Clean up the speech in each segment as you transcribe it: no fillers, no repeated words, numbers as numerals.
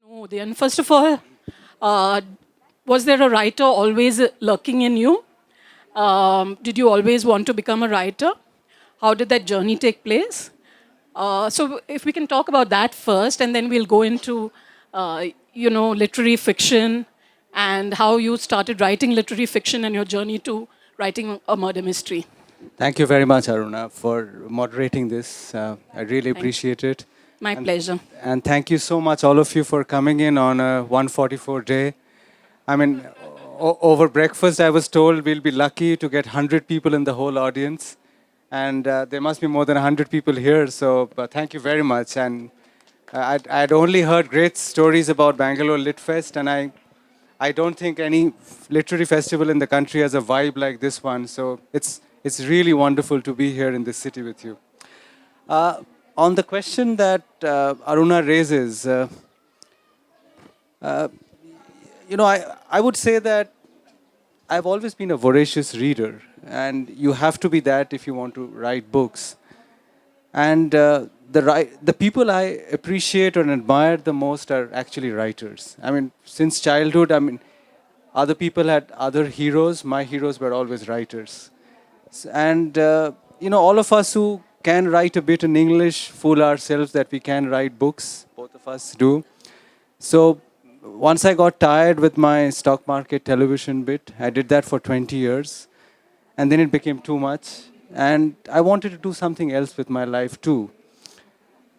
Udayan, first of all, uh, was there a writer always lurking in you? Did you always want to become a writer? How did that journey take place? So, if we can talk about that first, and then we'll go into, literary fiction and how you started writing literary fiction and your journey to writing a murder mystery. Thank you very much, Aruna, for moderating this. I really Thank appreciate it. My And, pleasure. and thank you so much, all of you, for coming in on a 144 day. I mean, over breakfast, I was told we'll be lucky to get 100 people in the whole audience. And there must be more than 100 people here. So thank you very much. And I'd only heard great stories about Bangalore Lit Fest, and I don't think any literary festival in the country has a vibe like this one. So it's really wonderful to be here in this city with you. Uh, on the question that Aruna raises, I would say that I've always been a voracious reader, and you have to be that if you want to write books. And the people I appreciate and admire the most are actually writers. I mean, since childhood, I mean, other people had other heroes. My heroes were always writers. And, all of us who can write a bit in English fool ourselves that we can write books. Both of us do. So once I got tired with my stock market television bit, I did that for 20 years. And then it became too much. And I wanted to do something else with my life too.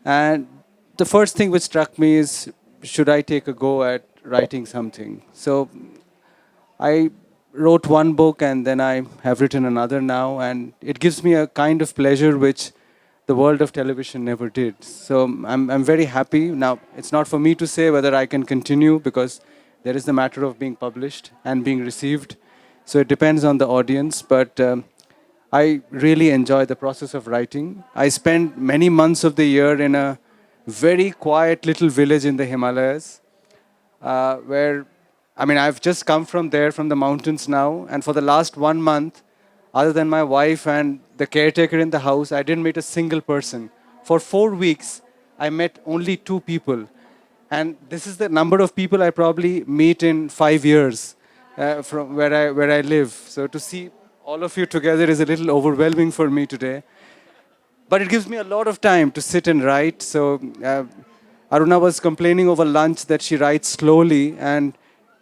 And the first thing which struck me is, should I take a go at writing something? So I wrote one book and then I have written another now. And it gives me a kind of pleasure which the world of television never did. So I'm very happy. Now, it's not for me to say whether I can continue because there is the matter of being published and being received. So it depends on the audience. But I really enjoy the process of writing. I spend many months of the year in a very quiet little village in the Himalayas, where, I mean, I've just come from there, from the mountains now, and for the last 1 month, other than my wife and the caretaker in the house, I didn't meet a single person. For 4 weeks, I met only 2 people. And this is the number of people I probably meet in 5 years from where I live. So to see all of you together is a little overwhelming for me today. But it gives me a lot of time to sit and write. So Aruna was complaining over lunch that she writes slowly, and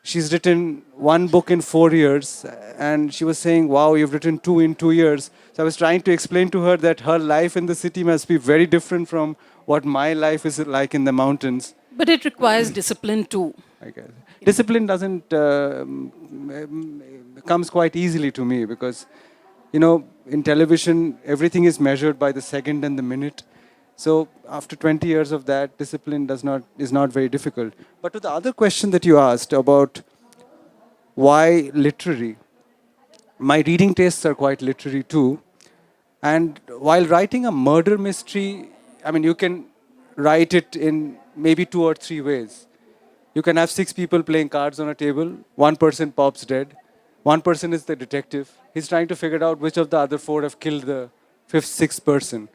she's written one book in 4 years. And she was saying, wow, you've written two in 2 years. So I was trying to explain to her that her life in the city must be very different from what my life is like in the mountains. But it requires discipline too. I guess. Discipline doesn't comes quite easily to me because, in television, everything is measured by the second and the minute. So after 20 years of that, discipline is not very difficult. But to the other question that you asked about why literary, my reading tastes are quite literary too. And while writing a murder mystery, I mean, you can write it in maybe 2 or 3 ways. You can have 6 people playing cards on a table. One person pops dead. One person is the detective. He's trying to figure out which of the other four have killed the fifth, sixth person.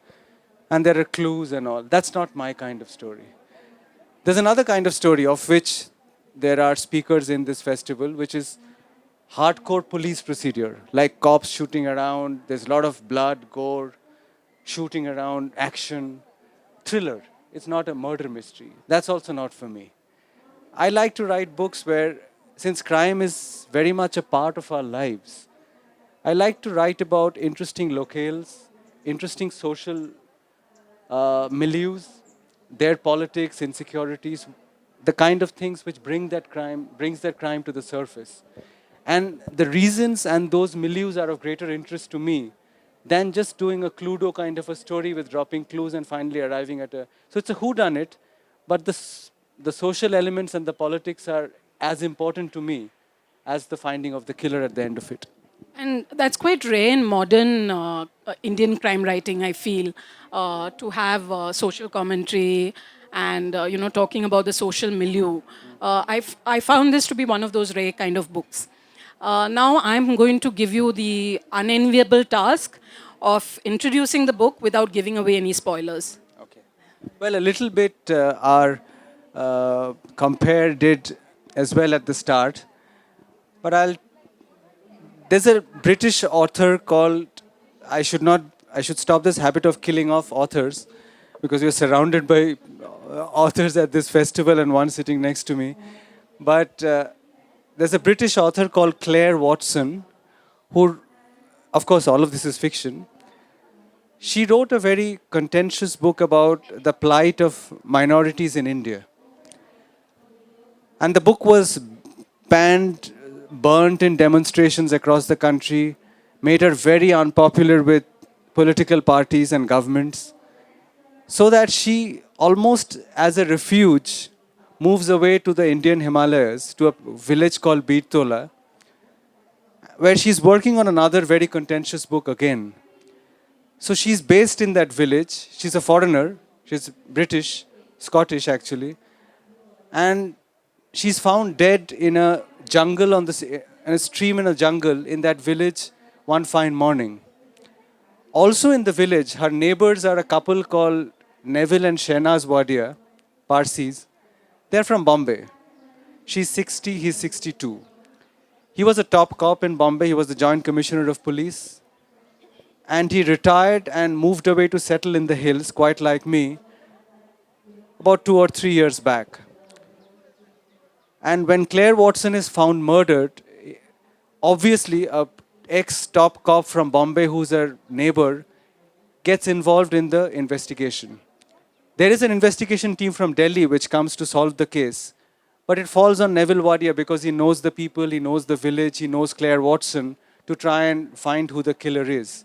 And there are clues and all. That's not my kind of story. There's another kind of story of which there are speakers in this festival, which is hardcore police procedure, like cops shooting around. There's a lot of blood, gore, shooting around, action, thriller. It's not a murder mystery. That's also not for me. I like to write books where, since crime is very much a part of our lives, I like to write about interesting locales, interesting social milieus, their politics, insecurities, the kind of things which brings that crime to the surface. And the reasons and those milieus are of greater interest to me than just doing a Cluedo kind of a story with dropping clues and finally arriving at a. So it's a whodunit, but the social elements and the politics are as important to me as the finding of the killer at the end of it. And that's quite rare in modern Indian crime writing, I feel, to have social commentary and talking about the social milieu. I found this to be one of those rare kind of books. Now I'm going to give you the unenviable task of introducing the book without giving away any spoilers. Okay. Well, a little bit. Our Compare did as well at the start. But there's a British author called, I should not, I should stop this habit of killing off authors because we're surrounded by authors at this festival and one sitting next to me. But there's a British author called Claire Watson who, of course, all of this is fiction. She wrote a very contentious book about the plight of minorities in India. And the book was banned, burnt in demonstrations across the country, made her very unpopular with political parties and governments, so that she, almost as a refuge, moves away to the Indian Himalayas, to a village called Beertola, where she's working on another very contentious book again. So she's based in that village. She's a foreigner. She's British, Scottish actually. And she's found dead in a jungle in a stream in a jungle in that village one fine morning. Also in the village, her neighbors are a couple called Neville and Shehnaz Wadia, Parsis. They're from Bombay. She's 60, he's 62. He was a top cop in Bombay. He was the Joint Commissioner of Police. And he retired and moved away to settle in the hills, quite like me, about 2 or 3 years back. And when Claire Watson is found murdered, obviously a ex-top cop from Bombay who's her neighbor gets involved in the investigation. There is an investigation team from Delhi which comes to solve the case, but it falls on Neville Wadia because he knows the people, he knows the village, he knows Claire Watson to try and find who the killer is.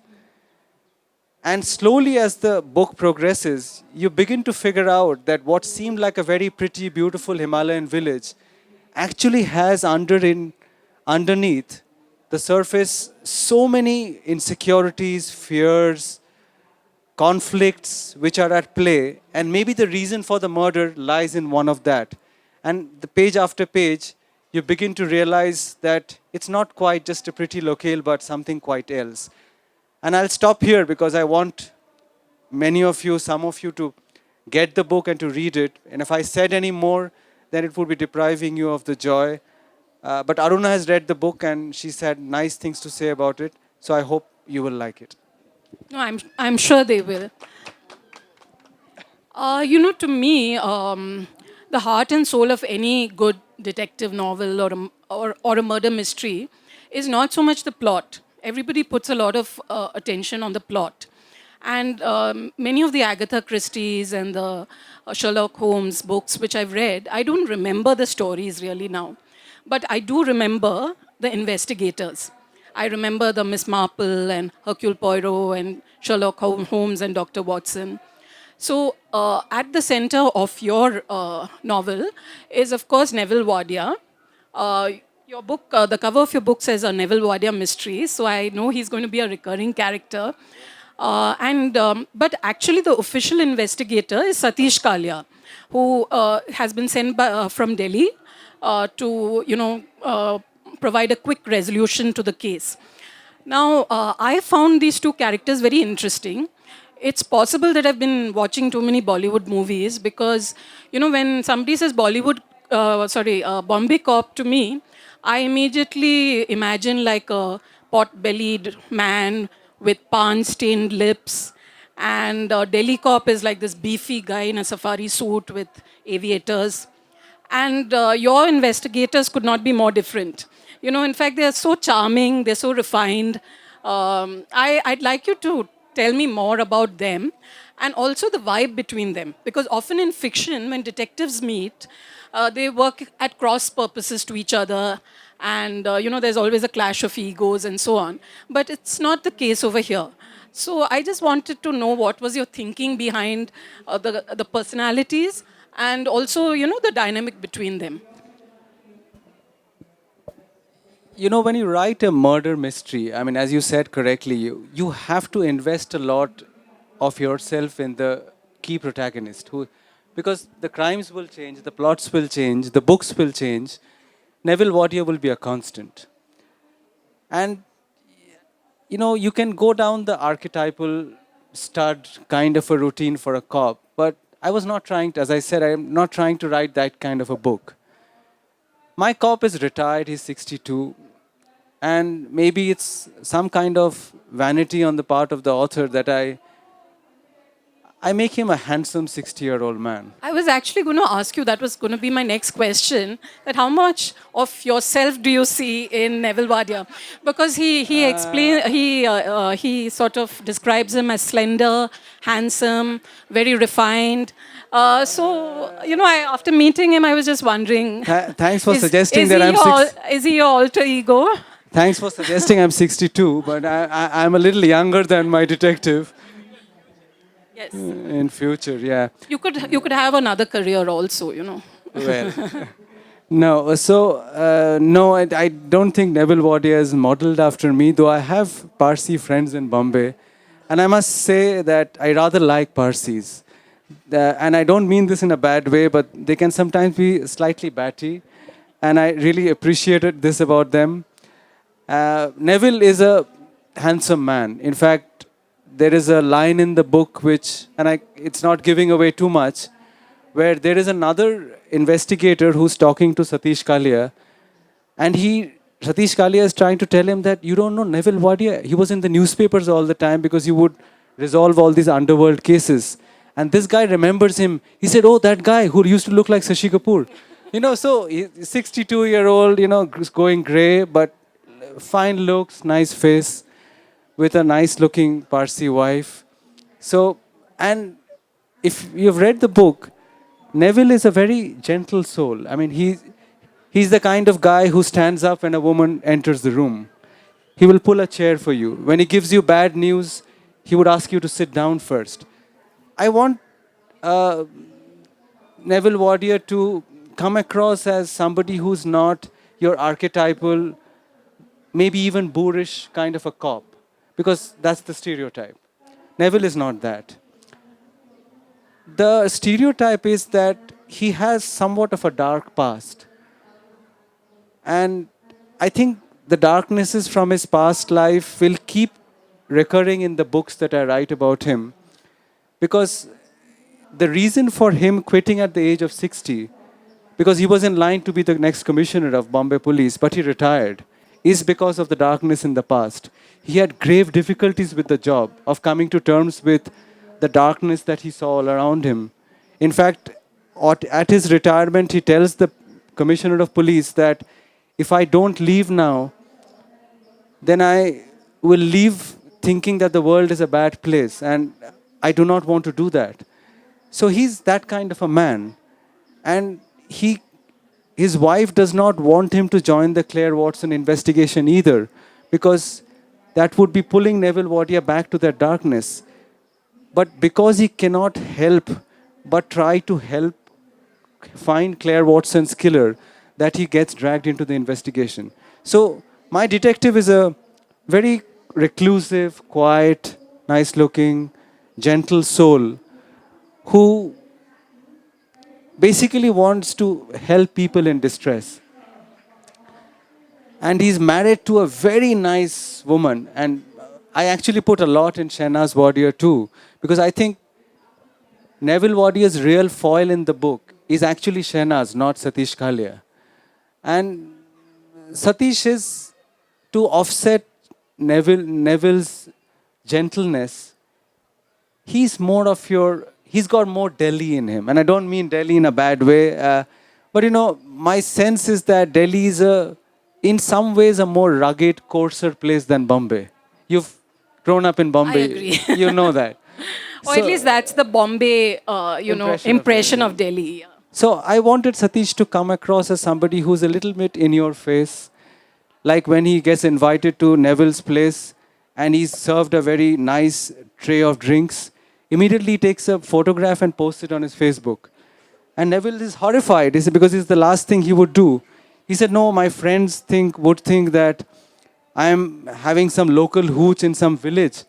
And slowly, as the book progresses, you begin to figure out that what seemed like a very pretty, beautiful Himalayan village actually has underneath the surface so many insecurities, fears, conflicts which are at play, and maybe the reason for the murder lies in one of that. And the page after page, you begin to realize that it's not quite just a pretty locale, but something quite else. And I'll stop here because I want many of you, some of you, to get the book and to read it. And if I said any more, then it would be depriving you of the joy. But Aruna has read the book and she said nice things to say about it. So I hope you will like it. No, I'm sure they will. To me, the heart and soul of any good detective novel or a murder mystery is not so much the plot. Everybody puts a lot of attention on the plot. And many of the Agatha Christie's and the Sherlock Holmes books which I've read, I don't remember the stories really now. But I do remember the investigators. I remember the Miss Marple and Hercule Poirot and Sherlock Holmes and Dr. Watson. So, at the center of your novel is, of course, Neville Wadia. Your book, the cover of your book says a Neville Wadia mystery, so I know he's going to be a recurring character. But actually, the official investigator is Satish Kalia, who has been sent from Delhi to, provide a quick resolution to the case. Now, I found these two characters very interesting. It's possible that I've been watching too many Bollywood movies because, when somebody says Bombay cop to me, I immediately imagine like a pot-bellied man with pan-stained lips, and Delhi cop is like this beefy guy in a safari suit with aviators. And your investigators could not be more different. In fact, they're so charming, they're so refined. I'd like you to tell me more about them and also the vibe between them. Because often in fiction, when detectives meet, they work at cross purposes to each other. And, there's always a clash of egos and so on. But it's not the case over here. So I just wanted to know what was your thinking behind the personalities and also, the dynamic between them. When you write a murder mystery, I mean, as you said correctly, you have to invest a lot of yourself in the key protagonist, because the crimes will change, the plots will change, the books will change. Neville Wadia will be a constant. And, you can go down the archetypal stud kind of a routine for a cop, but I was not trying to, as I said, I'm not trying to write that kind of a book. My cop is retired, he's 62, and maybe it's some kind of vanity on the part of the author that I make him a handsome 60-year-old man. I was actually going to ask you, that was going to be my next question, that how much of yourself do you see in Neville Wadia? Because he sort of describes him as slender, handsome, very refined. After meeting him, I was just wondering, Thanks for is, suggesting is that he I'm your, is he your alter ego? Thanks for suggesting I'm 62, but I'm a little younger than my detective Yes. in future, yeah. You could have another career also. Well, no, no, I don't think Neville Wadia is modeled after me, though I have Parsi friends in Bombay. And I must say that I rather like Parsis. And I don't mean this in a bad way, but they can sometimes be slightly batty. And I really appreciated this about them. Neville is a handsome man. In fact, there is a line in the book which, it's not giving away too much, where there is another investigator who's talking to Satish Kalia, and Satish Kalia is trying to tell him that you don't know Neville Wadia. He was in the newspapers all the time because he would resolve all these underworld cases. And this guy remembers him. He said, "Oh, that guy who used to look like Sashi Kapoor." So he's 62-year-old, going gray, but fine looks, nice face, with a nice-looking Parsi wife. So, and if you've read the book, Neville is a very gentle soul. I mean, he's the kind of guy who stands up when a woman enters the room. He will pull a chair for you. When he gives you bad news, he would ask you to sit down first. I want uh, Neville Wadia to come across as somebody who's not your archetypal, maybe even boorish kind of a cop, because that's the stereotype. Neville is not that. The stereotype is that he has somewhat of a dark past. And I think the darknesses from his past life will keep recurring in the books that I write about him. Because the reason for him quitting at the age of 60, because he was in line to be the next commissioner of Bombay Police, but he retired, is because of the darkness in the past. He had grave difficulties with the job of coming to terms with the darkness that he saw all around him. In fact, at his retirement, he tells the commissioner of police that if I don't leave now, then I will leave thinking that the world is a bad place, and I do not want to do that. So he's that kind of a man. And his wife does not want him to join the Claire Watson investigation either, because that would be pulling Neville Wadia back to that darkness. But because he cannot help but try to help find Claire Watson's killer, that he gets dragged into the investigation. So my detective is a very reclusive, quiet, nice-looking, gentle soul who basically wants to help people in distress. And he's married to a very nice woman. And I actually put a lot in Shehnaz Wadia too, because I think Neville Wadia's real foil in the book is actually Shehnaz, not Satish Kalia. And Satish is to offset Neville's gentleness. He's more of he's got more Delhi in him. And I don't mean Delhi in a bad way. But my sense is that Delhi is in some ways a more rugged, coarser place than Bombay. You've grown up in I Bombay. agree. You know that. Or at least that's the Bombay, impression of Delhi. So I wanted Satish to come across as somebody who's a little bit in your face. Like when he gets invited to Neville's place and he's served a very nice tray of drinks, immediately he takes a photograph and posts it on his Facebook. And Neville is horrified. He said, because it's the last thing he would do. He said, no, my friends would think that I am having some local hooch in some village,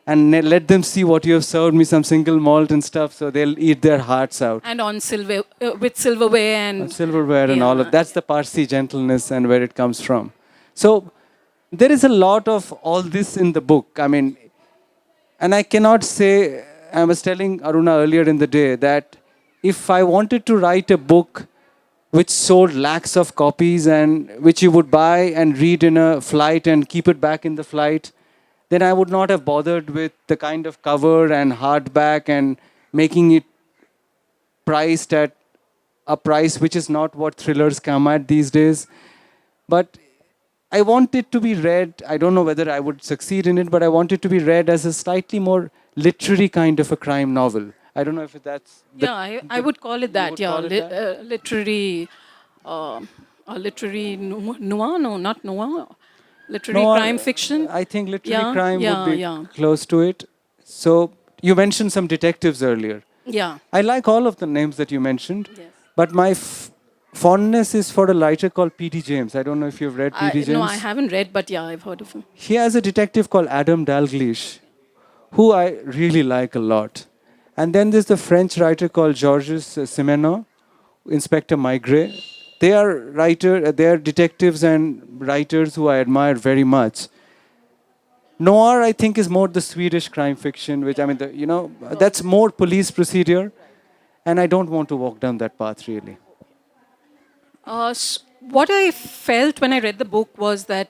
and let them see what you have served me, some single malt and stuff, so they'll eat their hearts out. And on with silverware and Silverware and all of that's the Parsi gentleness and where it comes from. So there is a lot of all this in the book. I mean, and I cannot say, I was telling Aruna earlier in the day that if I wanted to write a book which sold lakhs of copies and which you would buy and read in a flight and keep it back in the flight, then I would not have bothered with the kind of cover and hardback and making it priced at a price which is not what thrillers come at these days. But I want it to be read. I don't know whether I would succeed in it, but I want it to be read as a slightly more literary kind of a crime novel. I don't know if that's Yeah, I would call it you that. would Yeah, call it that? literary, uh, literary noir. No, not noir. Literary No, crime fiction. I think literary Yeah, crime would yeah, be yeah, close to it. So you mentioned some detectives earlier. yeah. I like all of the names that you mentioned, Yes. but my fondness is for a writer called P.D. James. I don't know if you've read P.D. No, I James. haven't read, but yeah, I've heard of him. He has a detective called Adam Dalgleish, who I really like a lot. And then there's the French writer called Georges Simenon, Inspector Maigret. They are detectives and writers who I admire very much. Noir, I think, is more the Swedish crime fiction, which I mean, that's more police procedure, and I don't want to walk down that path really. What I felt when I read the book was that,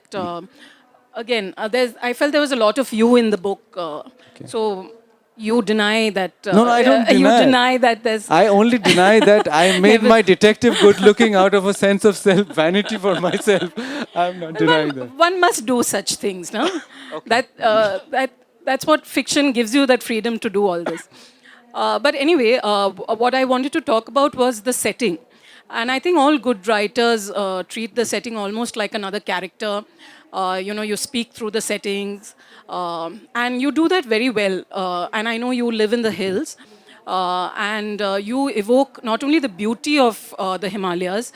again, I felt there was a lot of you in the book. Okay. So you deny that. No, no, I don't You deny. deny that there's. I only deny that I made my detective good looking out of a sense of self vanity for myself. I'm not denying that. One must do such things, no? Okay. That's what fiction gives you, that freedom to do all this. But anyway, what I wanted to talk about was the setting. And I think all good writers treat the setting almost like another character. You speak through the settings, and you do that very well. And I know you live in the hills, and you evoke not only the beauty of the Himalayas,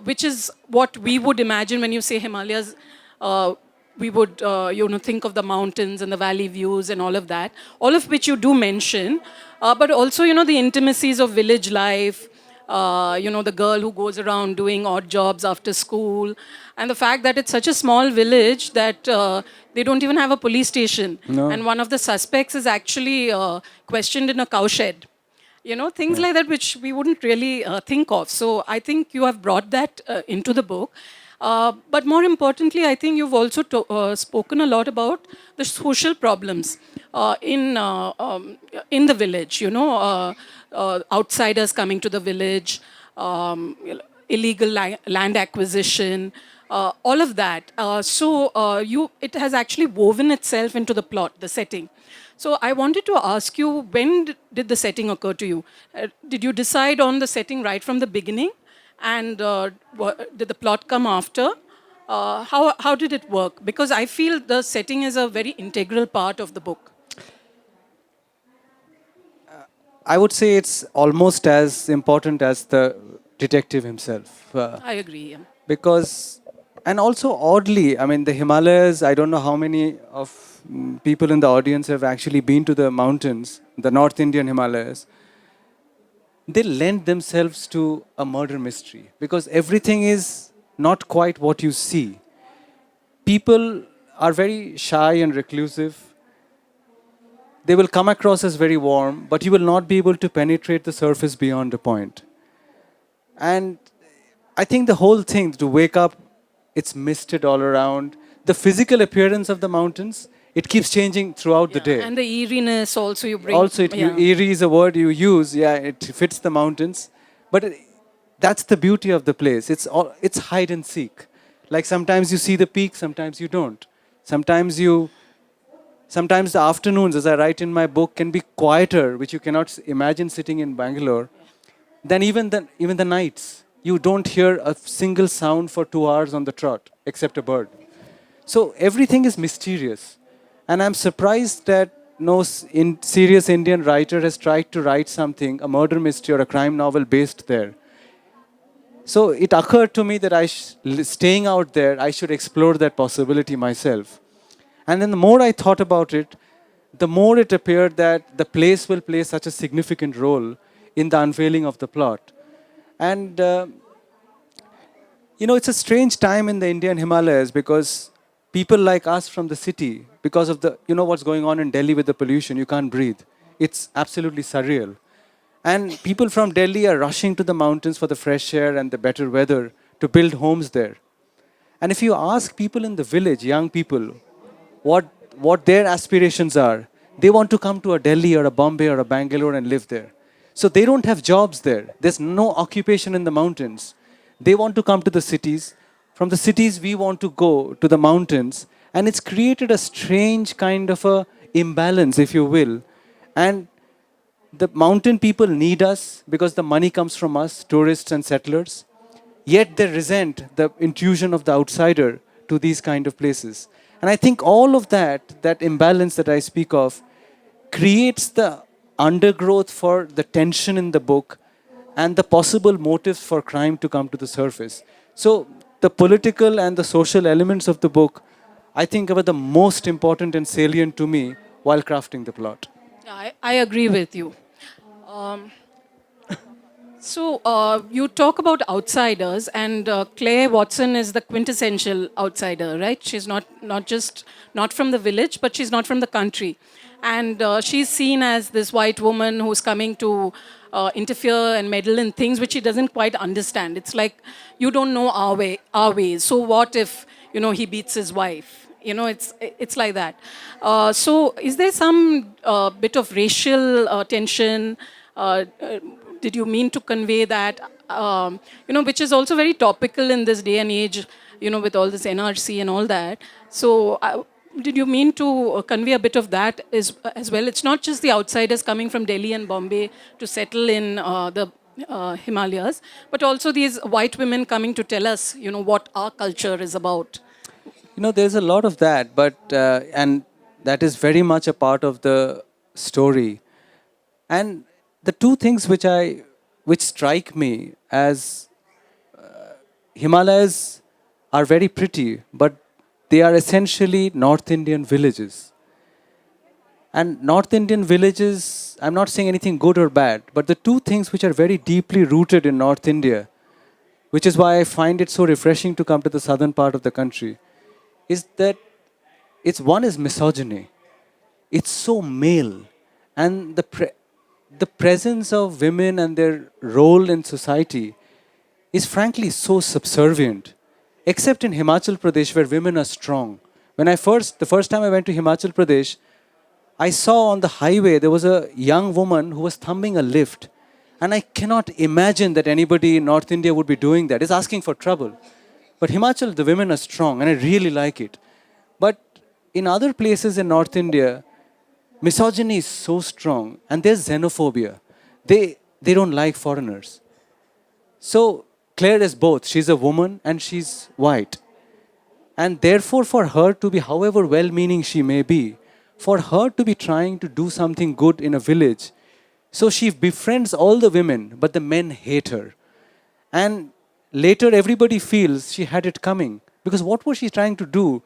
which is what we would imagine when you say Himalayas. We would, think of the mountains and the valley views and all of that, all of which you do mention, but also, the intimacies of village life, the girl who goes around doing odd jobs after school, and the fact that it's such a small village that they don't even have a police station. No. And one of the suspects is actually questioned in a cowshed. Things Yeah. like that which we wouldn't really think of. So I think you have brought that into the book. But more importantly, I think you've also spoken a lot about the social problems in the village. Outsiders coming to the village, illegal land acquisition, all of that. It has actually woven itself into the plot, the setting. So I wanted to ask you, when did the setting occur to you? Did you decide on the setting right from the beginning? And did the plot come after? How did it work? Because I feel the setting is a very integral part of the book. I would say it's almost as important as the detective himself. I agree. Yeah. Because, and also oddly, I mean, the Himalayas, I don't know how many of people in the audience have actually been to the mountains, the North Indian Himalayas. They lend themselves to a murder mystery because everything is not quite what you see. People are very shy and reclusive. They will come across as very warm, but you will not be able to penetrate the surface beyond a point. And I think the whole thing, to wake up, it's misted all around. The physical appearance of the mountains, it keeps changing throughout the day. And the eeriness also you bring. Also, Yeah. eerie is a word you use. Yeah, it fits the mountains. But that's the beauty of the place. It's hide and seek. Like sometimes you see the peak, sometimes you don't. Sometimes the afternoons, as I write in my book, can be quieter, which you cannot imagine sitting in Bangalore, than even the nights. You don't hear a single sound for 2 hours on the trot, except a bird. So everything is mysterious. And I'm surprised that no serious Indian writer has tried to write something, a murder mystery or a crime novel based there. So it occurred to me that staying out there, I should explore that possibility myself. And then the more I thought about it, the more it appeared that the place will play such a significant role in the unveiling of the plot. And, it's a strange time in the Indian Himalayas because people like us from the city, because of what's going on in Delhi with the pollution, you can't breathe. It's absolutely surreal. And people from Delhi are rushing to the mountains for the fresh air and the better weather to build homes there. And if you ask people in the village, young people, what, what their aspirations are, they want to come to a Delhi or a Bombay or a Bangalore and live there. So they don't have jobs there. There's no occupation in the mountains. They want to come to the cities. From the cities, we want to go to the mountains. And it's created a strange kind of a imbalance, if you will. And the mountain people need us because the money comes from us, tourists and settlers. Yet they resent the intrusion of the outsider to these kind of places. And I think all of that, that imbalance that I speak of, creates the undergrowth for the tension in the book and the possible motives for crime to come to the surface. So the political and the social elements of the book, I think, were the most important and salient to me while crafting the plot. Yeah, I agree with you. Um, So you talk about outsiders, and Claire Watson is the quintessential outsider, right? She's not just not from the village, but she's not from the country, and she's seen as this white woman who's coming to interfere and meddle in things which she doesn't quite understand. It's like you don't know our ways. So what if he beats his wife? It's like that. So is there some bit of racial tension? Did you mean to convey that? Which is also very topical in this day and age, with all this NRC and all that. So, did you mean to convey a bit of that as well? It's not just the outsiders coming from Delhi and Bombay to settle in the Himalayas, but also these white women coming to tell us, what our culture is about. There's a lot of that, but and that is very much a part of the story. And the two things which strike me as Himalayas are very pretty, but they are essentially North Indian villages. And North Indian villages, I'm not saying anything good or bad, but the two things which are very deeply rooted in North India, which is why I find it so refreshing to come to the southern part of the country, is that one is misogyny. It's so male, and the presence of women and their role in society is frankly so subservient, except in Himachal Pradesh where women are strong. The first time I went to Himachal Pradesh, I saw on the highway there was a young woman who was thumbing a lift. And I cannot imagine that anybody in North India would be doing that. It's asking for trouble. But Himachal, the women are strong, and I really like it. But in other places in North India, misogyny is so strong, and there's xenophobia. They don't like foreigners. So Claire is both. She's a woman and she's white. And therefore, for her to be, however well meaning she may be, for her to be trying to do something good in a village, so she befriends all the women, but the men hate her. And later, everybody feels she had it coming. Because what was she trying to do?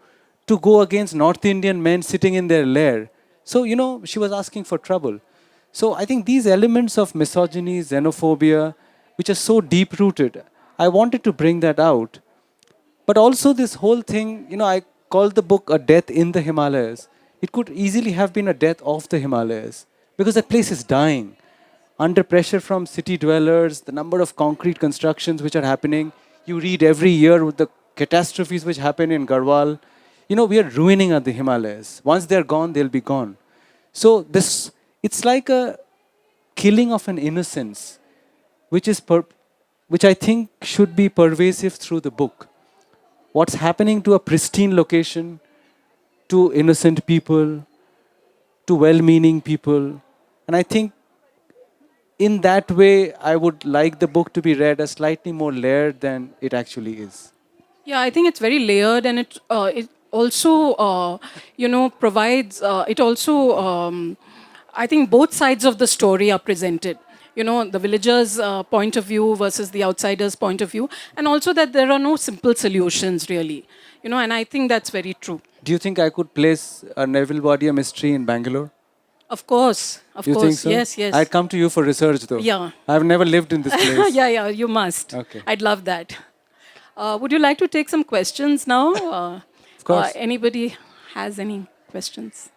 To go against North Indian men sitting in their lair. So, she was asking for trouble. So, I think these elements of misogyny, xenophobia, which are so deep rooted, I wanted to bring that out. But also, this whole thing, I called the book A Death in the Himalayas. It could easily have been a death of the Himalayas because that place is dying. Under pressure from city dwellers, the number of concrete constructions which are happening. You read every year with the catastrophes which happen in Garhwal. We are ruining the Himalayas. Once they're gone, they'll be gone. So it's like a killing of an innocence, which I think should be pervasive through the book. What's happening to a pristine location, to innocent people, to well-meaning people. And I think in that way, I would like the book to be read as slightly more layered than it actually is. Yeah, I think it's very layered, and it also provides. It also I think both sides of the story are presented. The villagers' point of view versus the outsiders' point of view, and also that there are no simple solutions really. And I think that's very true. Do you think I could place a Neville Wadia mystery in Bangalore? Of You think course, so? yes, yes. I'd come to you for research though. Yeah. I've never lived in this place. Yeah, yeah, you must. Okay. I'd love that. Would you like to take some questions now? Of course. Anybody has any questions?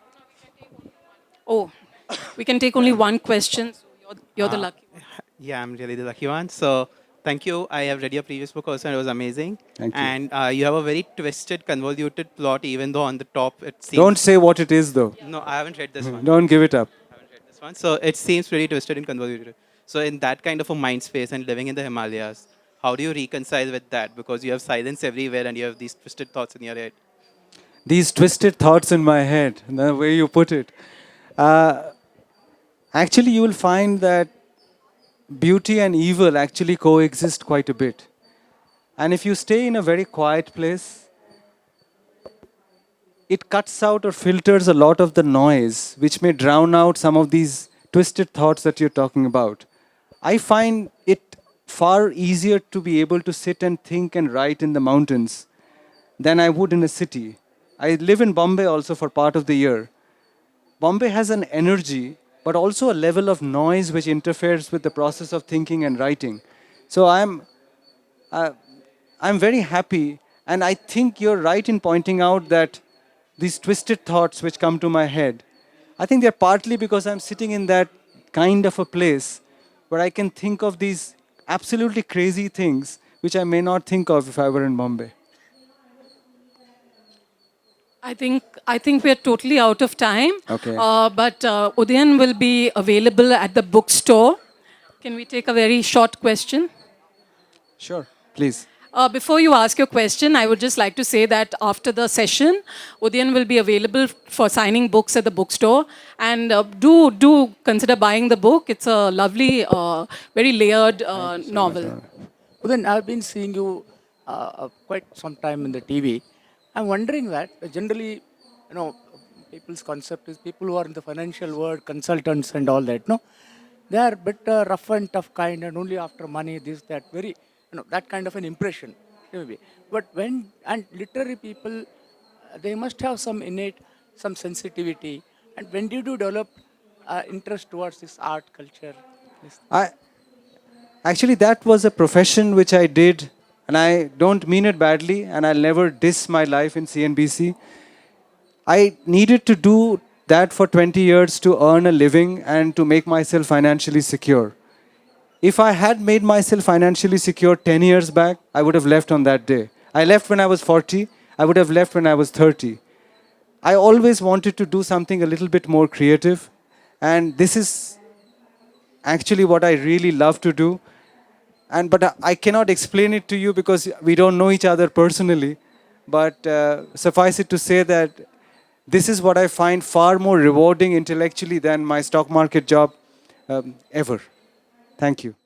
Oh, We can take only one question. So you're the Uh, lucky one. yeah, I'm really the lucky one. So thank you. I have read your previous book also, and it was amazing. Thank you. And you have a very twisted, convoluted plot, even though on the top it Don't seems. say what it is, though. No, I haven't read this one. Don't give it up. I haven't read this one. So it seems pretty twisted and convoluted. So in that kind of a mind space and living in the Himalayas, how do you reconcile with that? Because you have silence everywhere and you have these twisted thoughts in your head. These twisted thoughts in my head, the way you put it. Uh, Actually, you will find that beauty and evil actually coexist quite a bit. And if you stay in a very quiet place, it cuts out or filters a lot of the noise, which may drown out some of these twisted thoughts that you're talking about. I find it far easier to be able to sit and think and write in the mountains than I would in a city. I live in Bombay also for part of the year. Bombay has an energy, but also a level of noise which interferes with the process of thinking and writing. So uh, I'm very happy, and I think you're right in pointing out that these twisted thoughts which come to my head, I think they're partly because I'm sitting in that kind of a place where I can think of these absolutely crazy things which I may not think of if I were in Bombay. I think we're totally out of time. Okay. But Udayan will be available at the bookstore. Can we take a very short question? Sure. Please. Before you ask your question, I would just like to say that after the session, Udayan will be available for signing books at the bookstore. And do consider buying the book. It's a lovely, very layered Thank you so much, novel. Aruna. Well, then I've been seeing you quite some time in the TV. I'm wondering that generally, people's concept is people who are in the financial world, consultants and all that. No, they are a bit rough and tough kind, and only after money, this, that, very, that kind of an impression, maybe. But when and literary people, they must have some innate, some sensitivity. And when did you develop interest towards this art culture? This, I actually that was a profession which I did, and I don't mean it badly, and I'll never diss my life in CNBC. I needed to do that for 20 years to earn a living and to make myself financially secure. If I had made myself financially secure 10 years back, I would have left on that day. I left when I was 40, I would have left when I was 30. I always wanted to do something a little bit more creative, and this is actually what I really love to do. And but I cannot explain it to you because we don't know each other personally. But suffice it to say that this is what I find far more rewarding intellectually than my stock market job ever. Thank you.